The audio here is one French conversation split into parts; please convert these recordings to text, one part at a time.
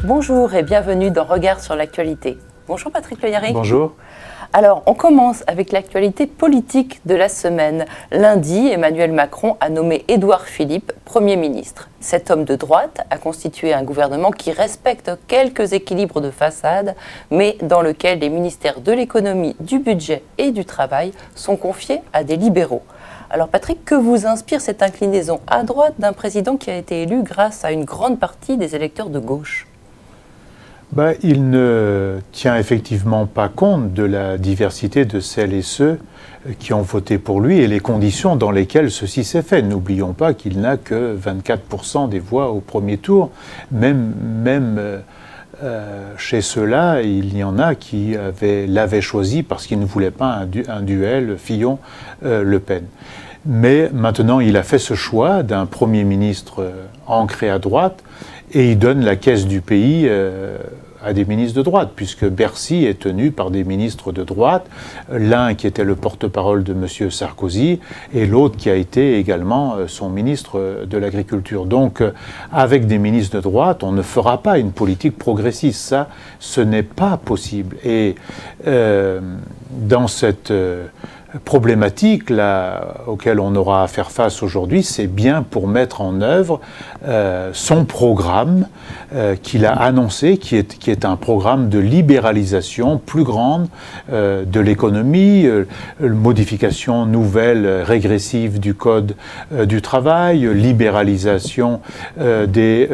Bonjour et bienvenue dans Regard sur l'actualité. Bonjour Patrick Le Yarrick. Bonjour. Alors, on commence avec l'actualité politique de la semaine. Lundi, Emmanuel Macron a nommé Édouard Philippe Premier ministre. Cet homme de droite a constitué un gouvernement qui respecte quelques équilibres de façade, mais dans lequel les ministères de l'économie, du budget et du travail sont confiés à des libéraux. Alors Patrick, que vous inspire cette inclinaison à droite d'un président qui a été élu grâce à une grande partie des électeurs de gauche ? Il ne tient effectivement pas compte de la diversité de celles et ceux qui ont voté pour lui et les conditions dans lesquelles ceci s'est fait. N'oublions pas qu'il n'a que 24% des voix au premier tour. Même chez ceux-là, il y en a qui l'avaient choisi parce qu'ils ne voulaient pas un duel Fillon-Le Pen. Mais maintenant, il a fait ce choix d'un Premier ministre ancré à droite et il donne la caisse du pays à des ministres de droite, puisque Bercy est tenu par des ministres de droite, l'un qui était le porte-parole de M. Sarkozy et l'autre qui a été également son ministre de l'Agriculture. Donc, avec des ministres de droite, on ne fera pas une politique progressiste. Ça, ce n'est pas possible. Et dans cette problématique auquel on aura à faire face aujourd'hui, c'est bien pour mettre en œuvre son programme qu'il a annoncé, qui est un programme de libéralisation plus grande de l'économie, modification nouvelle, régressive du code du travail, libéralisation des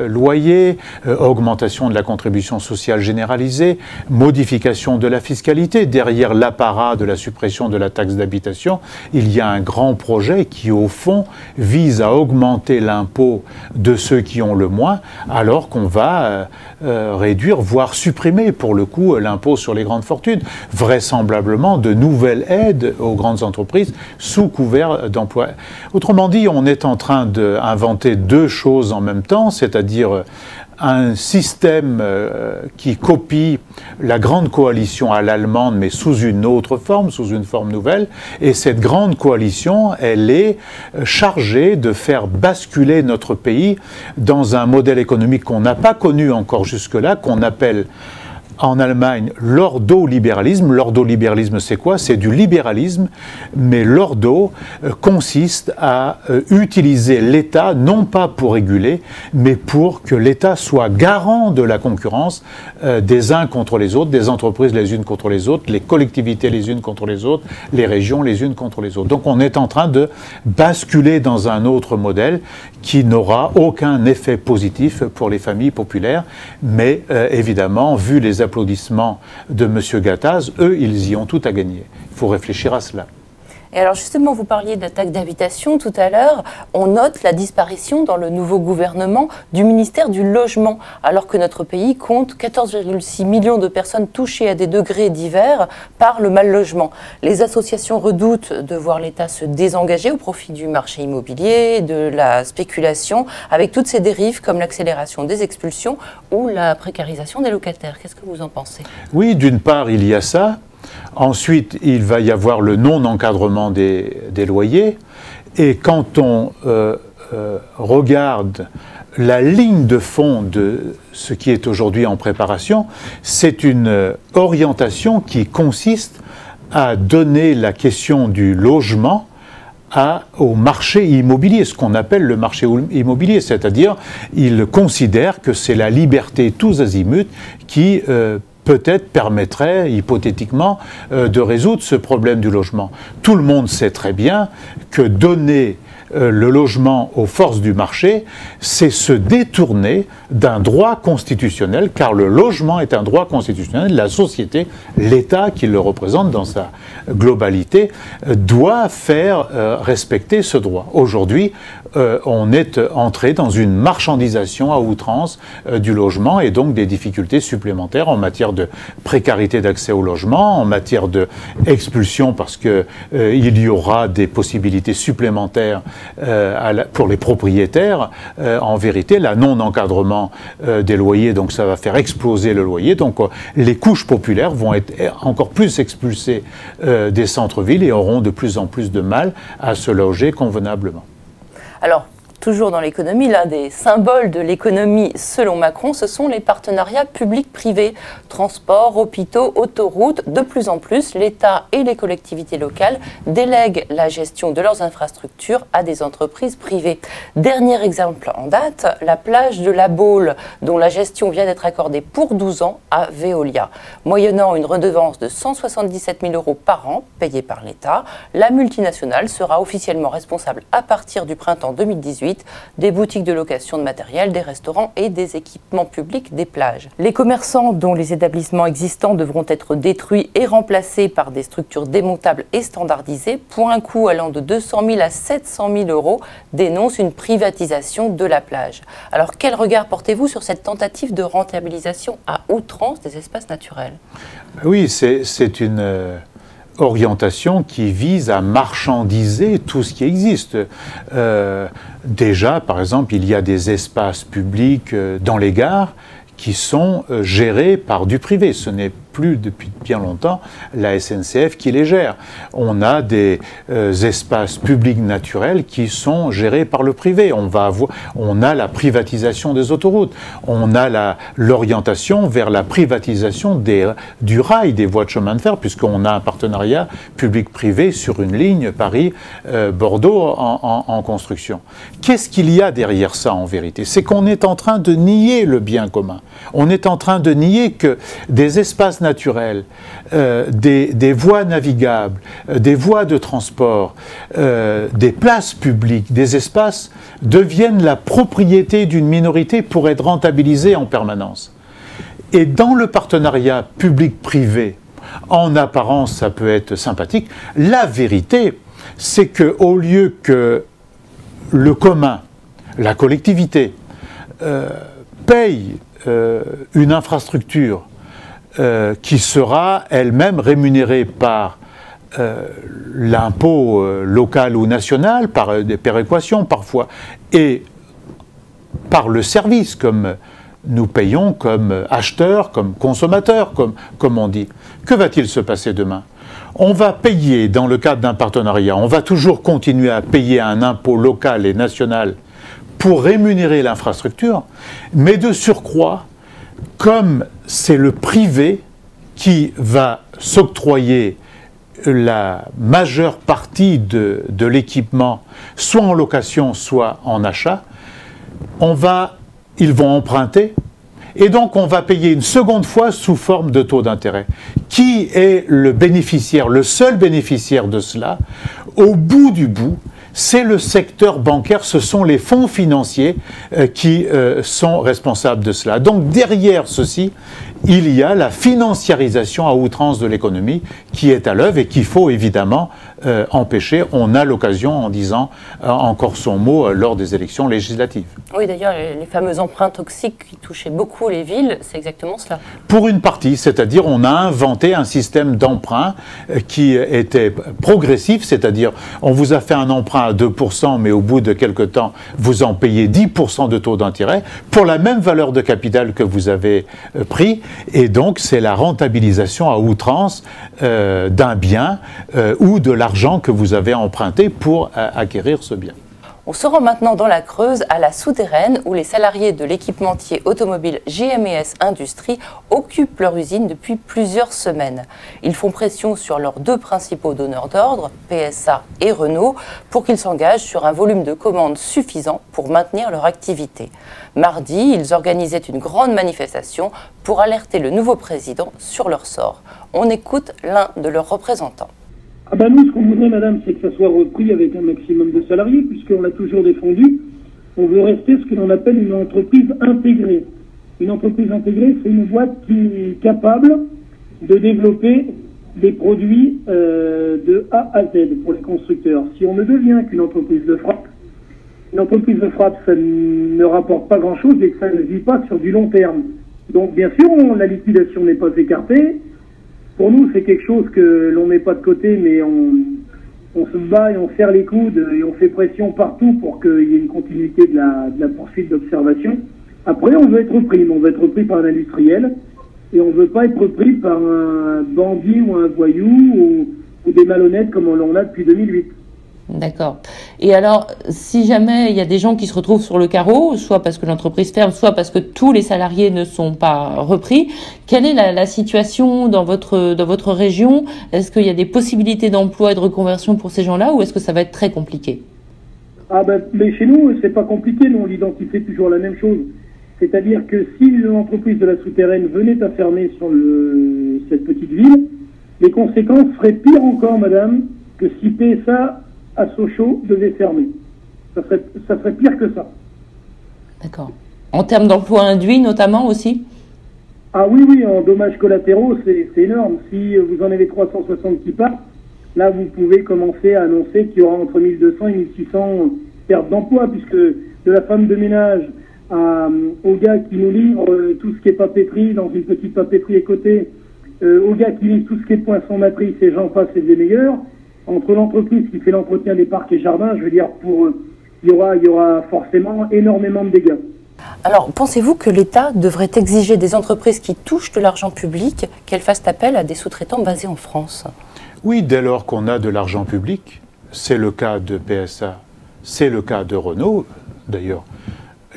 loyers, augmentation de la contribution sociale généralisée, modification de la fiscalité. Derrière l'apparat de la suppression de la taxe d'habitation, il y a un grand projet qui, au fond, vise à augmenter l'impôt de ceux qui ont le moins, alors qu'on va réduire, voire supprimer, pour le coup, l'impôt sur les grandes fortunes. Vraisemblablement, de nouvelles aides aux grandes entreprises sous couvert d'emploi. Autrement dit, on est en train d'inventer deux choses en même temps, c'est-à-dire un système qui copie la grande coalition à l'allemande, mais sous une autre forme, sous une forme nouvelle. Et cette grande coalition, elle est chargée de faire basculer notre pays dans un modèle économique qu'on n'a pas connu encore jusque-là, qu'on appelle en Allemagne l'ordolibéralisme. L'ordolibéralisme, c'est quoi? C'est du libéralisme, mais l'ordo consiste à utiliser l'État, non pas pour réguler, mais pour que l'État soit garant de la concurrence des uns contre les autres, des entreprises les unes contre les autres, les collectivités les unes contre les autres, les régions les unes contre les autres. Donc on est en train de basculer dans un autre modèle qui n'aura aucun effet positif pour les familles populaires, mais évidemment, vu les applaudissements de M. Gattaz, eux, ils y ont tout à gagner. Il faut réfléchir à cela. Et alors justement, vous parliez de la taxe d'habitation tout à l'heure. On note la disparition dans le nouveau gouvernement du ministère du Logement, alors que notre pays compte 14,6 millions de personnes touchées à des degrés divers par le mal-logement. Les associations redoutent de voir l'État se désengager au profit du marché immobilier, de la spéculation, avec toutes ces dérives comme l'accélération des expulsions ou la précarisation des locataires. Qu'est-ce que vous en pensez? Oui, d'une part, il y a ça. Ensuite, il va y avoir le non-encadrement des loyers. Et quand on regarde la ligne de fond de ce qui est aujourd'hui en préparation, c'est une orientation qui consiste à donner la question du logement au marché immobilier, ce qu'on appelle le marché immobilier, c'est-à-dire il considère que c'est la liberté tous azimuts qui peut-être permettrait, hypothétiquement, de résoudre ce problème du logement. Tout le monde sait très bien que donner le logement aux forces du marché, c'est se détourner d'un droit constitutionnel, car le logement est un droit constitutionnel. La société, l'État qui le représente dans sa globalité, doit faire respecter ce droit. Aujourd'hui, on est entré dans une marchandisation à outrance du logement et donc des difficultés supplémentaires en matière de précarité d'accès au logement, en matière d'expulsion parce qu'il y aura des possibilités supplémentaires pour les propriétaires. En vérité, la non-encadrement des loyers, donc ça va faire exploser le loyer. Donc les couches populaires vont être encore plus expulsées des centres-villes et auront de plus en plus de mal à se loger convenablement. Alors, toujours dans l'économie, l'un des symboles de l'économie selon Macron, ce sont les partenariats publics-privés. Transports, hôpitaux, autoroutes, de plus en plus, l'État et les collectivités locales délèguent la gestion de leurs infrastructures à des entreprises privées. Dernier exemple en date, la plage de la Baule, dont la gestion vient d'être accordée pour 12 ans à Veolia. Moyennant une redevance de 177 000 € par an, payée par l'État, la multinationale sera officiellement responsable à partir du printemps 2018 des boutiques de location de matériel, des restaurants et des équipements publics des plages. Les commerçants dont les établissements existants devront être détruits et remplacés par des structures démontables et standardisées pour un coût allant de 200 000 à 700 000 € dénoncent une privatisation de la plage. Alors quel regard portez-vous sur cette tentative de rentabilisation à outrance des espaces naturels? Oui, c'est une orientation qui vise à marchandiser tout ce qui existe. Déjà, par exemple, il y a des espaces publics dans les gares qui sont gérés par du privé. Ce n'est plus depuis bien longtemps la SNCF qui les gère. On a des espaces publics naturels qui sont gérés par le privé. On a la privatisation des autoroutes. On a l'orientation vers la privatisation du rail, des voies de chemin de fer, puisqu'on a un partenariat public-privé sur une ligne Paris-Bordeaux en construction. Qu'est-ce qu'il y a derrière ça en vérité? C'est qu'on est en train de nier le bien commun. On est en train de nier que des espaces naturels, des voies navigables, des voies de transport, des places publiques, des espaces deviennent la propriété d'une minorité pour être rentabilisés en permanence. Et dans le partenariat public-privé, en apparence ça peut être sympathique, la vérité c'est qu'au lieu que le commun, la collectivité, paye une infrastructure qui sera elle-même rémunérée par l'impôt local ou national, par des péréquations parfois, et par le service, comme nous payons comme acheteurs, comme consommateurs, comme on dit. Que va-t-il se passer demain? On va payer, dans le cadre d'un partenariat, on va toujours continuer à payer un impôt local et national pour rémunérer l'infrastructure, mais de surcroît, comme c'est le privé qui va s'octroyer la majeure partie de l'équipement, soit en location, soit en achat, ils vont emprunter, et donc on va payer une seconde fois sous forme de taux d'intérêt. Qui est le bénéficiaire, le seul bénéficiaire de cela? Au bout du bout, c'est le secteur bancaire, ce sont les fonds financiers qui sont responsables de cela. Donc derrière ceci, il y a la financiarisation à outrance de l'économie qui est à l'œuvre et qu'il faut évidemment empêcher. On a l'occasion, en disant encore son mot, lors des élections législatives. Oui, d'ailleurs, les fameux emprunts toxiques qui touchaient beaucoup les villes, c'est exactement cela. Pour une partie, c'est-à-dire on a inventé un système d'emprunt qui était progressif, c'est-à-dire on vous a fait un emprunt à 2%, mais au bout de quelques temps, vous en payez 10% de taux d'intérêt pour la même valeur de capital que vous avez pris. Et donc, c'est la rentabilisation à outrance d'un bien ou de l'argent que vous avez emprunté pour acquérir ce bien. On se rend maintenant dans la Creuse, à la Souterraine, où les salariés de l'équipementier automobile JMS Industrie occupent leur usine depuis plusieurs semaines. Ils font pression sur leurs deux principaux donneurs d'ordre, PSA et Renault, pour qu'ils s'engagent sur un volume de commandes suffisant pour maintenir leur activité. Mardi, ils organisaient une grande manifestation pour alerter le nouveau président sur leur sort. On écoute l'un de leurs représentants. Ah ben nous, ce qu'on voudrait, madame, c'est que ça soit repris avec un maximum de salariés, puisqu'on l'a toujours défendu. On veut rester ce que l'on appelle une entreprise intégrée. Une entreprise intégrée, c'est une boîte qui est capable de développer des produits de A à Z pour les constructeurs. Si on ne devient qu'une entreprise de frappe, une entreprise de frappe, ça ne rapporte pas grand-chose et que ça ne vit pas sur du long terme. Donc, bien sûr, la liquidation n'est pas écartée. Pour nous, c'est quelque chose que l'on met pas de côté, mais on se bat et on serre les coudes et on fait pression partout pour qu'il y ait une continuité de la poursuite d'observation. Après, on veut être repris, mais on veut être repris par un industriel et on veut pas être repris par un bandit ou un voyou ou des malhonnêtes comme on l'a depuis 2008. D'accord. Et alors, si jamais il y a des gens qui se retrouvent sur le carreau, soit parce que l'entreprise ferme, soit parce que tous les salariés ne sont pas repris, quelle est la situation dans votre région? Est-ce qu'il y a des possibilités d'emploi et de reconversion pour ces gens-là, ou est-ce que ça va être très compliqué? Mais chez nous, c'est pas compliqué, nous on identifie toujours la même chose. C'est-à-dire que si l'entreprise de la souterraine venait à fermer sur cette petite ville, les conséquences seraient pires encore, madame, que si PSA à Sochaux devait fermer. Ça serait pire que ça. D'accord. En termes d'emploi induit notamment aussi? Ah oui, en dommages collatéraux, c'est énorme. Si vous en avez 360 qui partent, là vous pouvez commencer à annoncer qu'il y aura entre 1200 et 1600 pertes d'emploi, puisque de la femme de ménage au gars qui nous livre tout ce qui est papeterie dans une petite papeterie à côté, au gars qui livre tout ce qui est poisson matrice et j'en passe et des meilleurs, entre l'entreprise qui fait l'entretien des parcs et jardins, je veux dire, il y aura forcément énormément de dégâts. Alors, pensez-vous que l'État devrait exiger des entreprises qui touchent de l'argent public qu'elles fassent appel à des sous-traitants basés en France? Oui, dès lors qu'on a de l'argent public, c'est le cas de PSA, c'est le cas de Renault, d'ailleurs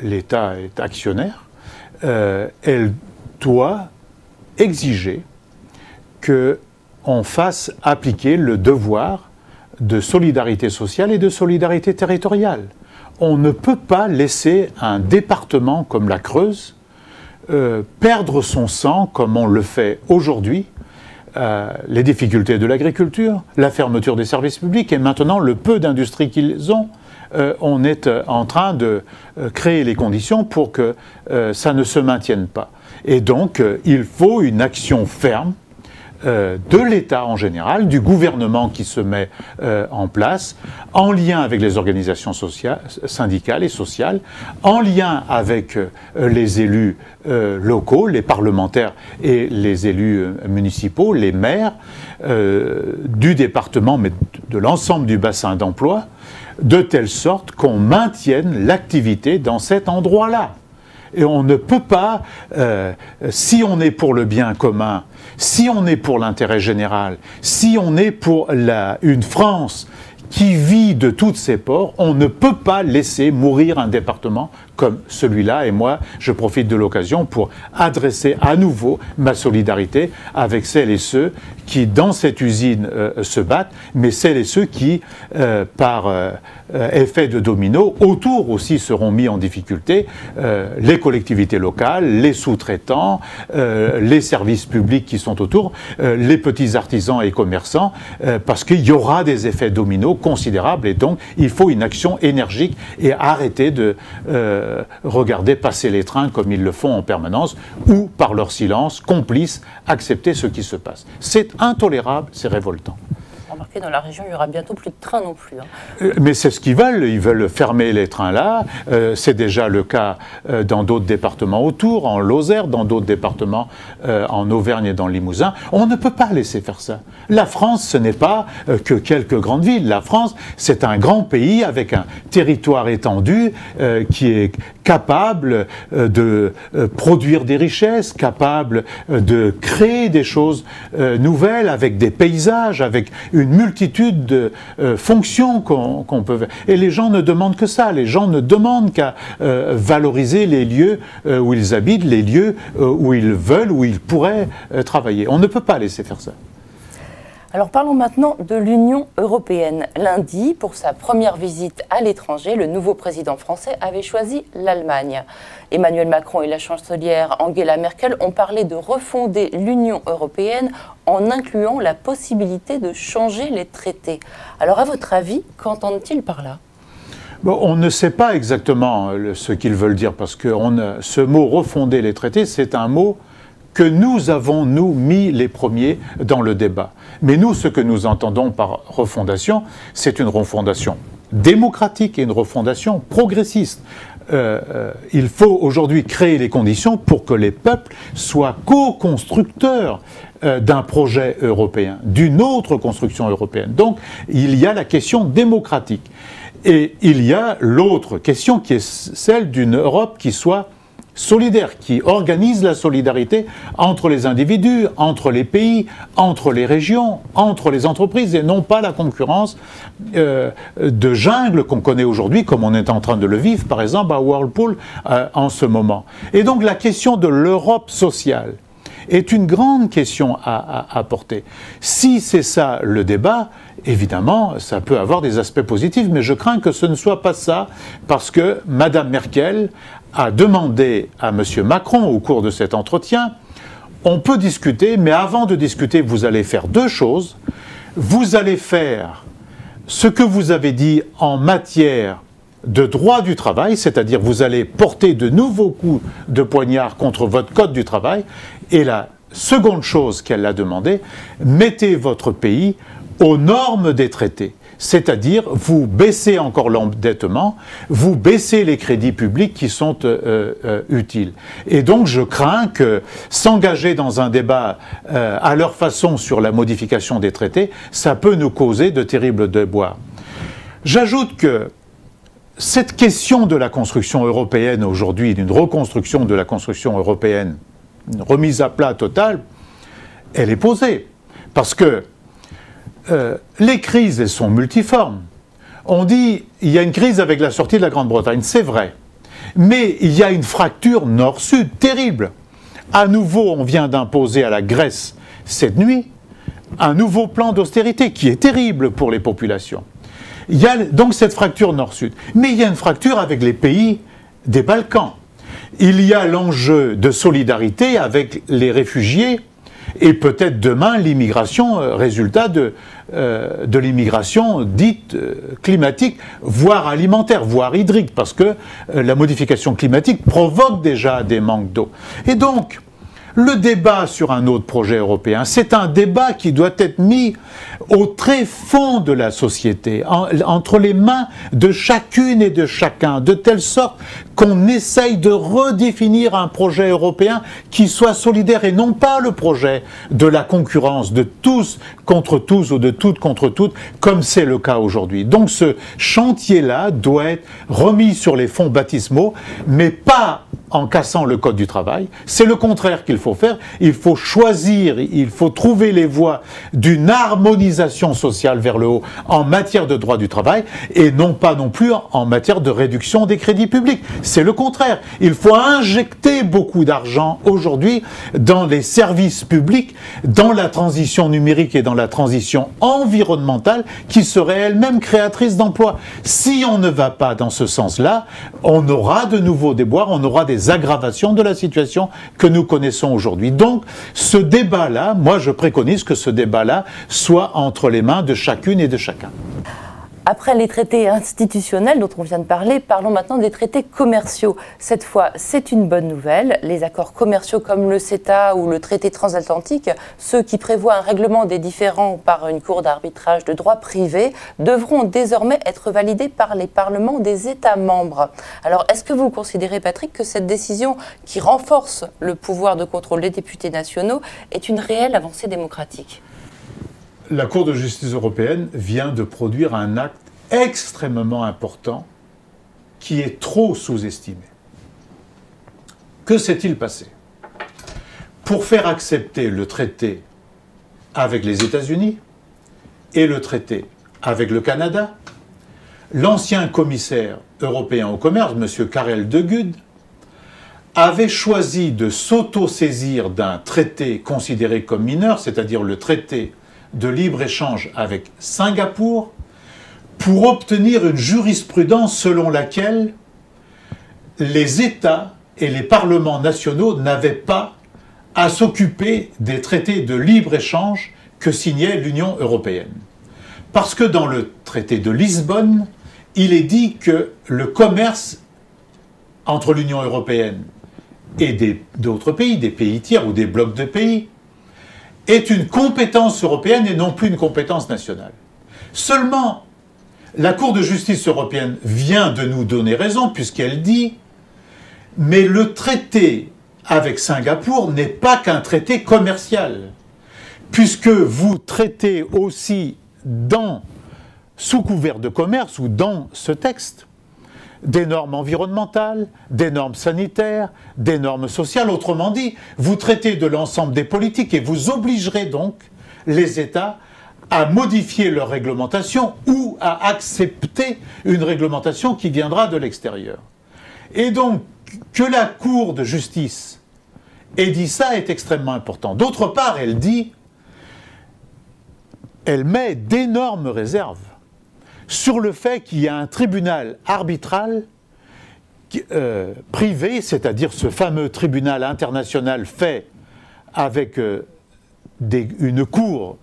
l'État est actionnaire, elle doit exiger qu'on fasse appliquer le devoir de solidarité sociale et de solidarité territoriale. On ne peut pas laisser un département comme la Creuse perdre son sang comme on le fait aujourd'hui. Les difficultés de l'agriculture, la fermeture des services publics et maintenant le peu d'industrie qu'ils ont, on est en train de créer les conditions pour que ça ne se maintienne pas. Et donc, il faut une action ferme de l'État en général, du gouvernement qui se met en place, en lien avec les organisations syndicales et sociales, en lien avec les élus locaux, les parlementaires et les élus municipaux, les maires du département, mais de l'ensemble du bassin d'emploi, de telle sorte qu'on maintienne l'activité dans cet endroit-là. Et on ne peut pas, si on est pour le bien commun, si on est pour l'intérêt général, si on est pour une France qui vit de toutes ses ports, on ne peut pas laisser mourir un département comme celui-là. Et moi, je profite de l'occasion pour adresser à nouveau ma solidarité avec celles et ceux qui, dans cette usine, se battent, mais celles et ceux qui, par effet de domino, autour aussi seront mis en difficulté, les collectivités locales, les sous-traitants, les services publics qui sont autour, les petits artisans et commerçants, parce qu'il y aura des effets dominos considérables et donc il faut une action énergique et arrêter de regarder passer les trains comme ils le font en permanence ou par leur silence, complices, accepter ce qui se passe. C'est intolérable, c'est révoltant. Remarquez, dans la région, il n'y aura bientôt plus de trains non plus. Mais c'est ce qu'ils veulent fermer les trains là. C'est déjà le cas dans d'autres départements autour, en Lozère, dans d'autres départements en Auvergne et dans le Limousin. On ne peut pas laisser faire ça. La France, ce n'est pas que quelques grandes villes. La France, c'est un grand pays avec un territoire étendu qui est capable de produire des richesses, capable de créer des choses nouvelles avec des paysages, avec une multitude de fonctions qu'on peut faire. Et les gens ne demandent que ça. Les gens ne demandent qu'à valoriser les lieux où ils habitent, les lieux où ils veulent, où ils pourraient travailler. On ne peut pas laisser faire ça. Alors parlons maintenant de l'Union européenne. Lundi, pour sa première visite à l'étranger, le nouveau président français avait choisi l'Allemagne. Emmanuel Macron et la chancelière Angela Merkel ont parlé de refonder l'Union européenne en incluant la possibilité de changer les traités. Alors à votre avis, qu'entendent-ils par là ? Bon, on ne sait pas exactement ce qu'ils veulent dire parce que ce mot « refonder les traités », c'est un mot que nous avons, nous, mis les premiers dans le débat. Mais nous, ce que nous entendons par refondation, c'est une refondation démocratique et une refondation progressiste. Il faut aujourd'hui créer les conditions pour que les peuples soient co-constructeurs d'un projet européen, d'une autre construction européenne. Donc, il y a la question démocratique. Et il y a l'autre question qui est celle d'une Europe qui soit solidaire, qui organise la solidarité entre les individus, entre les pays, entre les régions, entre les entreprises, et non pas la concurrence de jungle qu'on connaît aujourd'hui, comme on est en train de le vivre, par exemple, à Whirlpool en ce moment. Et donc la question de l'Europe sociale est une grande question à porter. Si c'est ça le débat, évidemment, ça peut avoir des aspects positifs, mais je crains que ce ne soit pas ça, parce que Mme Merkel a demandé à M. Macron, au cours de cet entretien, on peut discuter, mais avant de discuter, vous allez faire deux choses. Vous allez faire ce que vous avez dit en matière de droit du travail, c'est-à-dire vous allez porter de nouveaux coups de poignard contre votre code du travail. Et la seconde chose qu'elle a demandé, mettez votre pays aux normes des traités. C'est-à-dire, vous baissez encore l'endettement, vous baissez les crédits publics qui sont utiles. Et donc, je crains que s'engager dans un débat à leur façon sur la modification des traités, ça peut nous causer de terribles déboires. J'ajoute que cette question de la construction européenne aujourd'hui, d'une reconstruction de la construction européenne, une remise à plat totale, elle est posée. Parce que les crises, elles sont multiformes. On dit il y a une crise avec la sortie de la Grande-Bretagne, c'est vrai. Mais il y a une fracture nord-sud terrible. À nouveau, on vient d'imposer à la Grèce cette nuit un nouveau plan d'austérité qui est terrible pour les populations. Il y a donc cette fracture nord-sud. Mais il y a une fracture avec les pays des Balkans. Il y a l'enjeu de solidarité avec les réfugiés et peut-être demain l'immigration, résultat de l'immigration dite climatique, voire alimentaire, voire hydrique, parce que la modification climatique provoque déjà des manques d'eau. Et donc, le débat sur un autre projet européen, c'est un débat qui doit être mis au très fond de la société, entre les mains de chacune et de chacun, de telle sorte qu'on essaye de redéfinir un projet européen qui soit solidaire et non pas le projet de la concurrence, de tous contre tous ou de toutes contre toutes, comme c'est le cas aujourd'hui. Donc ce chantier-là doit être remis sur les fonds baptismaux, mais pas en cassant le code du travail. C'est le contraire qu'il faut faire. Il faut choisir, il faut trouver les voies d'une harmonisation sociale vers le haut en matière de droit du travail et non pas non plus en matière de réduction des crédits publics. C'est le contraire. Il faut injecter beaucoup d'argent aujourd'hui dans les services publics, dans la transition numérique et dans la transition environnementale qui serait elle-même créatrice d'emplois. Si on ne va pas dans ce sens-là, on aura de nouveaux déboires, on aura des aggravations de la situation que nous connaissons aujourd'hui. Donc, ce débat-là, moi je préconise que ce débat-là soit entre les mains de chacune et de chacun. Après les traités institutionnels dont on vient de parler, parlons maintenant des traités commerciaux. Cette fois, c'est une bonne nouvelle. Les accords commerciaux comme le CETA ou le traité transatlantique, ceux qui prévoient un règlement des différends par une cour d'arbitrage de droit privé, devront désormais être validés par les parlements des États membres. Alors, est-ce que vous considérez, Patrick, que cette décision qui renforce le pouvoir de contrôle des députés nationaux est une réelle avancée démocratique ? La Cour de justice européenne vient de produire un acte extrêmement important qui est trop sous-estimé. Que s'est-il passé? Pour faire accepter le traité avec les États-Unis et le traité avec le Canada, l'ancien commissaire européen au commerce, M. Karel de Gucht, avait choisi de s'auto-saisir d'un traité considéré comme mineur, c'est-à-dire le traité de libre-échange avec Singapour, pour obtenir une jurisprudence selon laquelle les États et les parlements nationaux n'avaient pas à s'occuper des traités de libre-échange que signait l'Union européenne. Parce que dans le traité de Lisbonne, il est dit que le commerce entre l'Union européenne et d'autres pays, des pays tiers ou des blocs de pays, est une compétence européenne et non plus une compétence nationale. Seulement, la Cour de justice européenne vient de nous donner raison puisqu'elle dit « mais le traité avec Singapour n'est pas qu'un traité commercial, puisque vous traitez aussi sous couvert de commerce ou dans ce texte des normes environnementales, des normes sanitaires, des normes sociales. Autrement dit, vous traitez de l'ensemble des politiques et vous obligerez donc les États à modifier leur réglementation ou à accepter une réglementation qui viendra de l'extérieur. Et donc, que la Cour de justice ait dit ça est extrêmement important. D'autre part, elle met d'énormes réserves sur le fait qu'il y a un tribunal arbitral privé, c'est-à-dire ce fameux tribunal international fait avec une cour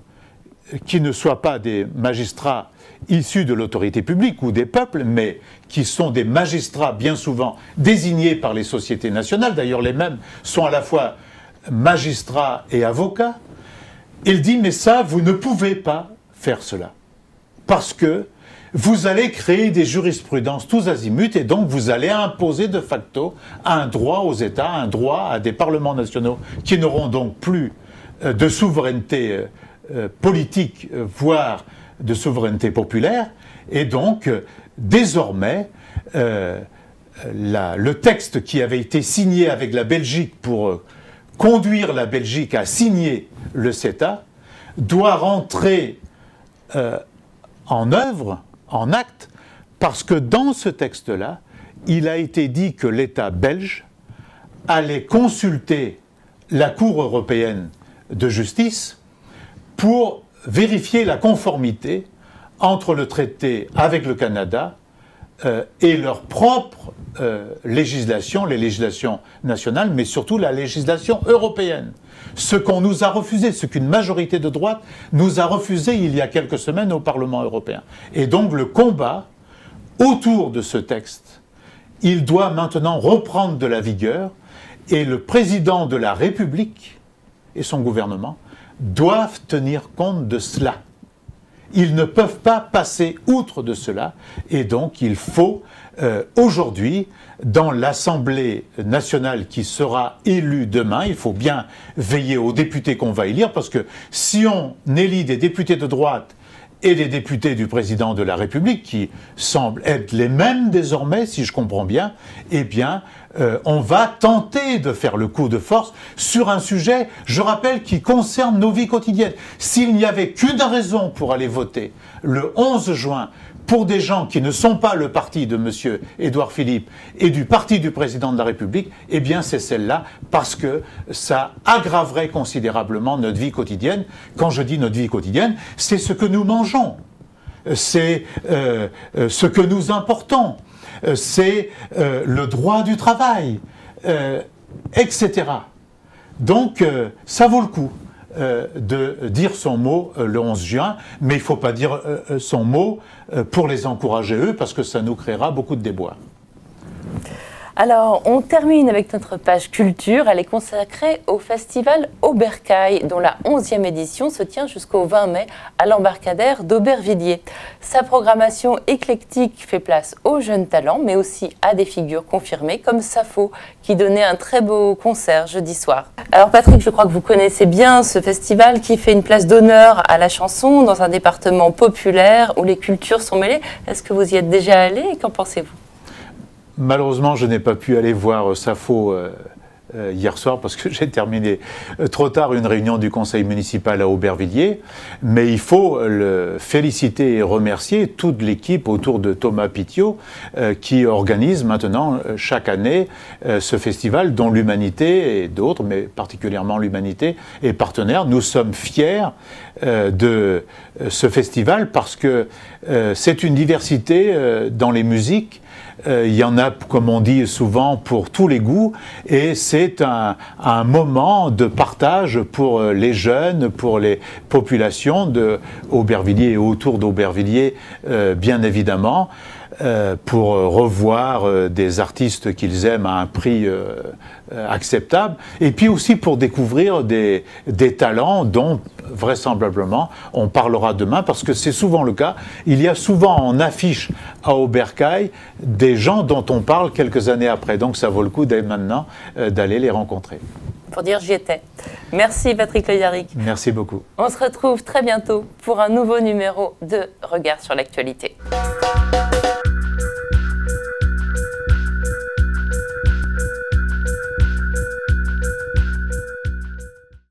qui ne soit pas des magistrats issus de l'autorité publique ou des peuples, mais qui sont des magistrats bien souvent désignés par les sociétés nationales. D'ailleurs, les mêmes sont à la fois magistrats et avocats. Il dit, mais ça, vous ne pouvez pas faire cela. Parce que vous allez créer des jurisprudences tous azimuts et donc vous allez imposer de facto un droit aux États, un droit à des parlements nationaux qui n'auront donc plus de souveraineté politique, voire de souveraineté populaire. Et donc, désormais, le texte qui avait été signé avec la Belgique pour conduire la Belgique à signer le CETA doit rentrer en œuvre, en acte, parce que dans ce texte-là, il a été dit que l'État belge allait consulter la Cour européenne de justice pour vérifier la conformité entre le traité avec le Canada et leur propre législation, les législations nationales, mais surtout la législation européenne. Ce qu'on nous a refusé, ce qu'une majorité de droite nous a refusé il y a quelques semaines au Parlement européen. Et donc le combat autour de ce texte, il doit maintenant reprendre de la vigueur et le président de la République et son gouvernement doivent tenir compte de cela. Ils ne peuvent pas passer outre de cela et donc il faut aujourd'hui, dans l'Assemblée nationale qui sera élue demain, il faut bien veiller aux députés qu'on va élire parce que si on élit des députés de droite et des députés du président de la République, qui semblent être les mêmes désormais, si je comprends bien, eh bien, on va tenter de faire le coup de force sur un sujet, je rappelle, qui concerne nos vies quotidiennes. S'il n'y avait qu'une raison pour aller voter le 11 juin pour des gens qui ne sont pas le parti de M. Édouard Philippe et du parti du président de la République, eh bien c'est celle-là, parce que ça aggraverait considérablement notre vie quotidienne. Quand je dis notre vie quotidienne, c'est ce que nous mangeons, c'est ce que nous importons, c'est le droit du travail, etc. Donc ça vaut le coup de dire son mot le 11 juin, mais il ne faut pas dire son mot pour les encourager eux, parce que ça nous créera beaucoup de déboires. Alors, on termine avec notre page culture. Elle est consacrée au festival Aubercaille, dont la 11e édition se tient jusqu'au 20 mai à l'embarcadère d'Aubervilliers. Sa programmation éclectique fait place aux jeunes talents, mais aussi à des figures confirmées, comme Sappho, qui donnait un très beau concert jeudi soir. Alors Patrick, je crois que vous connaissez bien ce festival qui fait une place d'honneur à la chanson dans un département populaire où les cultures sont mêlées. Est-ce que vous y êtes déjà allé et qu'en pensez-vous ? Malheureusement, je n'ai pas pu aller voir Sappho hier soir parce que j'ai terminé trop tard une réunion du conseil municipal à Aubervilliers. Mais il faut le féliciter et remercier toute l'équipe autour de Thomas Pitiot qui organise maintenant chaque année ce festival dont l'Humanité et d'autres, mais particulièrement l'Humanité, est partenaire. Nous sommes fiers de ce festival parce que c'est une diversité dans les musiques. Il y en a, comme on dit souvent, pour tous les goûts, et c'est un moment de partage pour les jeunes, pour les populations d'Aubervilliers et autour d'Aubervilliers, bien évidemment, pour revoir des artistes qu'ils aiment à un prix acceptable, et puis aussi pour découvrir des talents dont vraisemblablement on parlera demain, parce que c'est souvent le cas. Il y a souvent en affiche à Aubercaille des gens dont on parle quelques années après, donc ça vaut le coup dès maintenant d'aller les rencontrer. Pour dire j'y étais. Merci Patrick Le Yarrick. Merci beaucoup. On se retrouve très bientôt pour un nouveau numéro de Regard sur l'actualité.